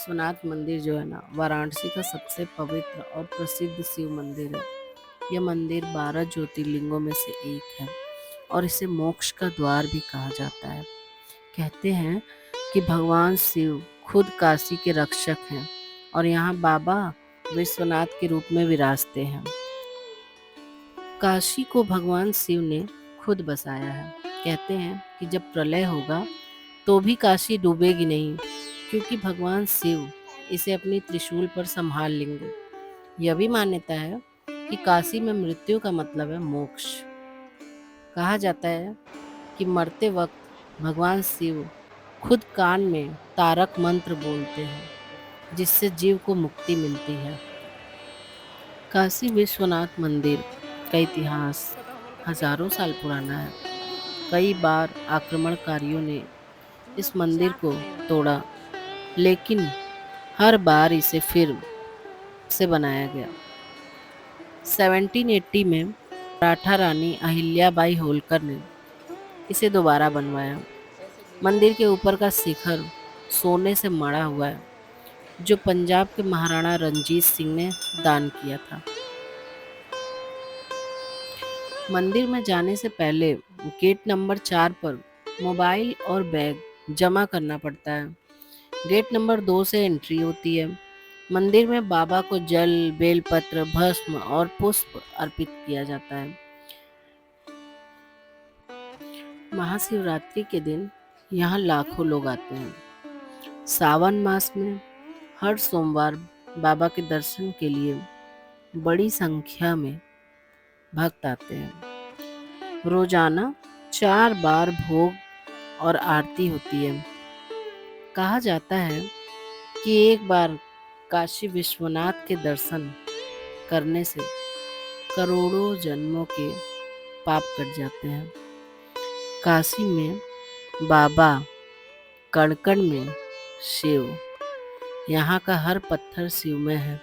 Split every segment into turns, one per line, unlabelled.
विश्वनाथ मंदिर जो है ना, वाराणसी का सबसे पवित्र और प्रसिद्ध शिव मंदिर है। यह मंदिर 12 ज्योतिर्लिंगों में से एक है और इसे मोक्ष का द्वार भी कहा जाता है। कहते हैं कि भगवान शिव खुद काशी के रक्षक हैं और यहाँ बाबा विश्वनाथ के रूप में विराजते हैं। काशी को भगवान शिव ने खुद बसाया है। कहते हैं कि जब प्रलय होगा तो भी काशी डूबेगी नहीं, क्योंकि भगवान शिव इसे अपनी त्रिशूल पर संभाल लेंगे। यह भी मान्यता है कि काशी में मृत्यु का मतलब है मोक्ष। कहा जाता है कि मरते वक्त भगवान शिव खुद कान में तारक मंत्र बोलते हैं, जिससे जीव को मुक्ति मिलती है। काशी विश्वनाथ मंदिर का इतिहास हजारों साल पुराना है। कई बार आक्रमणकारियों ने इस मंदिर को तोड़ा, लेकिन हर बार इसे फिर से बनाया गया। 1780 में मराठा रानी अहिल्याबाई होलकर ने इसे दोबारा बनवाया। मंदिर के ऊपर का शिखर सोने से मढ़ा हुआ है, जो पंजाब के महाराणा रंजीत सिंह ने दान किया था। मंदिर में जाने से पहले गेट नंबर 4 पर मोबाइल और बैग जमा करना पड़ता है। गेट नंबर 2 से एंट्री होती है। मंदिर में बाबा को जल, बेलपत्र, भस्म और पुष्प अर्पित किया जाता है। महाशिवरात्रि के दिन यहाँ लाखों लोग आते हैं। सावन मास में हर सोमवार बाबा के दर्शन के लिए बड़ी संख्या में भक्त आते हैं। रोजाना 4 बार भोग और आरती होती है। कहा जाता है कि एक बार काशी विश्वनाथ के दर्शन करने से करोड़ों जन्मों के पाप कट जाते हैं। काशी में बाबा, कण कण में शिव, यहाँ का हर पत्थर शिवमय है।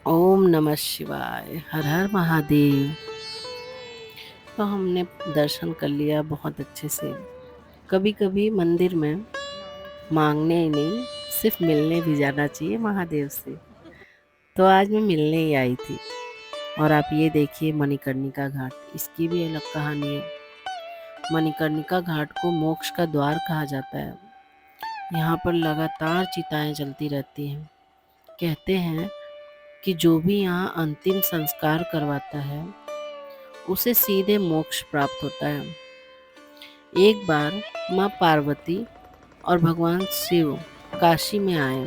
ओम नमः शिवाय, हर हर महादेव। तो हमने दर्शन कर लिया बहुत अच्छे से। कभी कभी मंदिर में मांगने ही नहीं, सिर्फ मिलने भी जाना चाहिए महादेव से। तो आज मैं मिलने ही आई थी। और आप ये देखिए मणिकर्णिका घाट, इसकी भी अलग कहानी है। मणिकर्णिका घाट को मोक्ष का द्वार कहा जाता है। यहाँ पर लगातार चिताएं जलती रहती हैं। कहते हैं कि जो भी यहाँ अंतिम संस्कार करवाता है उसे सीधे मोक्ष प्राप्त होता है। एक बार माँ पार्वती और भगवान शिव काशी में आए।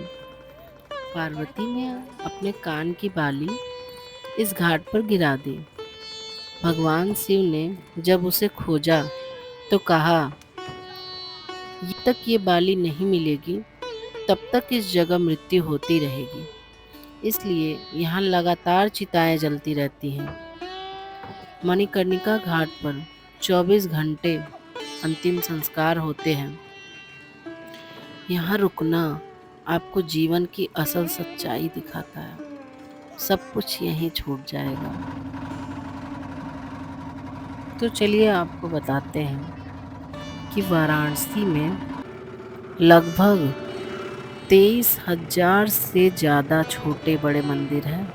पार्वती ने अपने कान की बाली इस घाट पर गिरा दी। भगवान शिव ने जब उसे खोजा तो कहा, जब तक ये बाली नहीं मिलेगी तब तक इस जगह मृत्यु होती रहेगी। इसलिए यहाँ लगातार चिताएं जलती रहती हैं। मणिकर्णिका घाट पर 24 घंटे अंतिम संस्कार होते हैं। यहाँ रुकना आपको जीवन की असल सच्चाई दिखाता है। सब कुछ यहीं छूट जाएगा। तो चलिए आपको बताते हैं कि वाराणसी में लगभग 23,000 से ज़्यादा छोटे बड़े मंदिर हैं।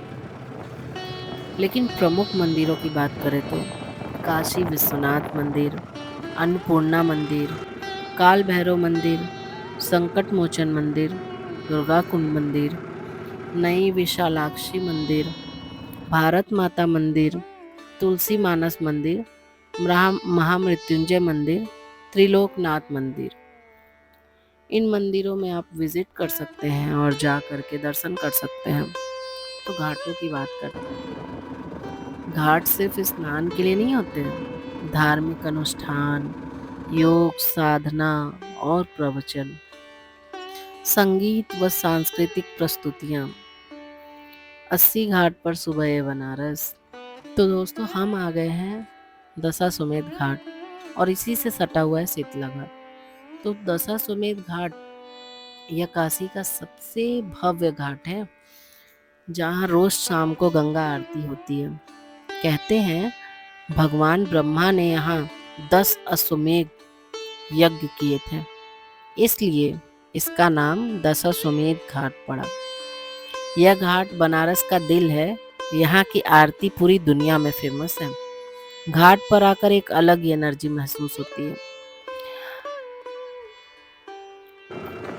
लेकिन प्रमुख मंदिरों की बात करें तो काशी विश्वनाथ मंदिर, अन्नपूर्णा मंदिर, काल भैरव मंदिर, संकट मोचन मंदिर, दुर्गा कुंड मंदिर, नई विशालाक्षी मंदिर, भारत माता मंदिर, तुलसी मानस मंदिर, महामृत्युंजय मंदिर, त्रिलोकनाथ मंदिर। इन मंदिरों में आप विजिट कर सकते हैं और जा कर के दर्शन कर सकते हैं। तो घाटों की बात करते हैं। घाट सिर्फ स्नान के लिए नहीं होते हैं। धार्मिक अनुष्ठान, योग, साधना और प्रवचन, संगीत व सांस्कृतिक प्रस्तुतियाँ। 80 घाट पर सुबह बनारस। तो दोस्तों हम आ गए हैं दशाश्वमेध घाट और इसी से सटा हुआ है शीतला घाट। तो दशाश्वमेध घाट यह काशी का सबसे भव्य घाट है, जहाँ रोज शाम को गंगा आरती होती है। कहते हैं भगवान ब्रह्मा ने यहाँ 10 अश्वमेध यज्ञ किए थे, इसलिए इसका नाम दशाश्वमेध घाट पड़ा। यह घाट बनारस का दिल है। यहाँ की आरती पूरी दुनिया में फेमस है। घाट पर आकर एक अलग ही एनर्जी महसूस होती है।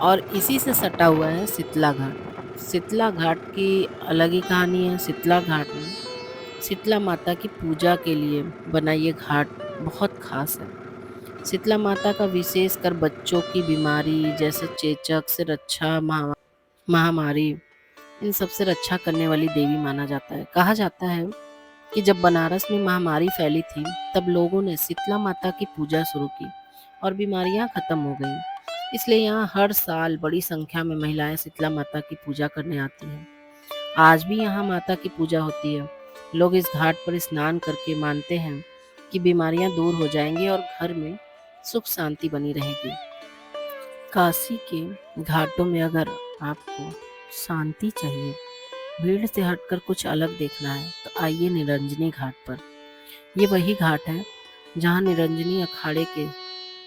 और इसी से सटा हुआ है शीतला घाट। शीतला घाट की अलग ही कहानी है। शीतला घाट में शीतला माता की पूजा के लिए बना ये घाट बहुत खास है। शीतला माता का विशेषकर बच्चों की बीमारी जैसे चेचक से रक्षा, महामारी, इन सब से रक्षा करने वाली देवी माना जाता है। कहा जाता है कि जब बनारस में महामारी फैली थी तब लोगों ने शीतला माता की पूजा शुरू की और बीमारियां खत्म हो गईं। इसलिए यहाँ हर साल बड़ी संख्या में महिलाएं शीतला माता की पूजा करने आती हैं। आज भी यहाँ माता की पूजा होती है। लोग इस घाट पर स्नान करके मानते हैं कि बीमारियां दूर हो जाएंगी और घर में सुख शांति बनी रहेगी। काशी के घाटों में अगर आपको शांति चाहिए, भीड़ से हटकर कुछ अलग देखना है, तो आइए निरंजनी घाट पर। ये वही घाट है जहाँ निरंजनी अखाड़े के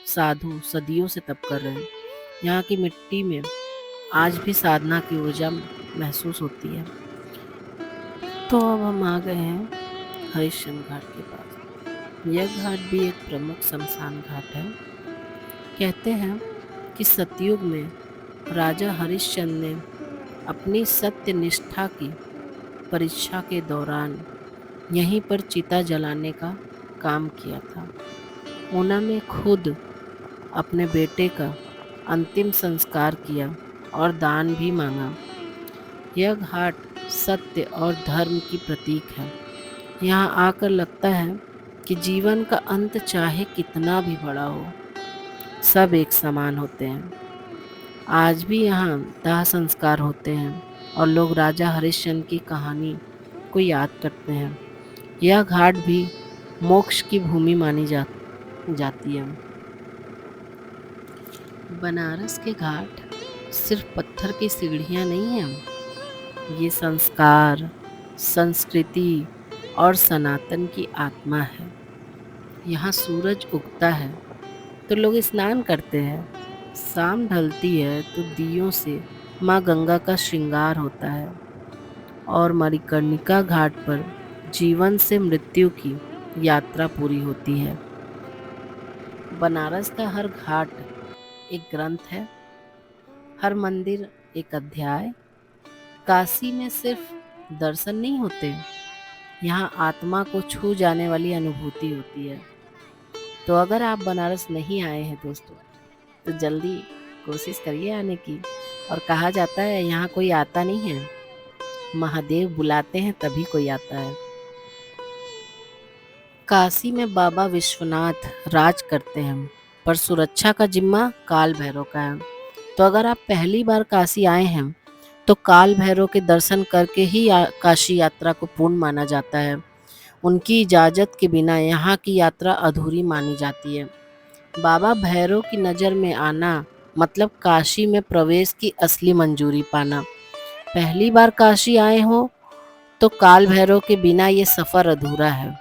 साधु सदियों से तप कर रहे हैं। यहाँ की मिट्टी में आज भी साधना की ऊर्जा महसूस होती है। तो अब हम आ गए हैं हरिश्चंद्र घाट के पास। यह घाट भी एक प्रमुख शमशान घाट है। कहते हैं कि सतयुग में राजा हरिश्चंद्र ने अपनी सत्य निष्ठा की परीक्षा के दौरान यहीं पर चिता जलाने का काम किया था। उन्होंने खुद अपने बेटे का अंतिम संस्कार किया और दान भी मांगा। यह घाट सत्य और धर्म की प्रतीक है। यहाँ आकर लगता है कि जीवन का अंत चाहे कितना भी बड़ा हो, सब एक समान होते हैं। आज भी यहाँ दाह संस्कार होते हैं और लोग राजा हरिश्चंद्र की कहानी को याद करते हैं। यह घाट भी मोक्ष की भूमि मानी जाती है। बनारस के घाट सिर्फ पत्थर की सीढ़ियाँ नहीं हैं, ये संस्कार, संस्कृति और सनातन की आत्मा है। यहाँ सूरज उगता है तो लोग स्नान करते हैं, शाम ढलती है तो दियों से माँ गंगा का श्रृंगार होता है और मणिकर्णिका घाट पर जीवन से मृत्यु की यात्रा पूरी होती है। बनारस का हर घाट एक ग्रंथ है, हर मंदिर एक अध्याय। काशी में सिर्फ दर्शन नहीं होते, यहाँ आत्मा को छू जाने वाली अनुभूति होती है। तो अगर आप बनारस नहीं आए हैं दोस्तों, तो जल्दी कोशिश करिए आने की। और कहा जाता है यहाँ कोई आता नहीं है, महादेव बुलाते हैं तभी कोई आता है। काशी में बाबा विश्वनाथ राज करते हैं, पर सुरक्षा का जिम्मा काल भैरव का है। तो अगर आप पहली बार काशी आए हैं तो काल भैरव के दर्शन करके ही काशी यात्रा को पूर्ण माना जाता है। उनकी इजाज़त के बिना यहाँ की यात्रा अधूरी मानी जाती है। बाबा भैरव की नज़र में आना मतलब काशी में प्रवेश की असली मंजूरी पाना। पहली बार काशी आए हो तो काल भैरव के बिना ये सफ़र अधूरा है।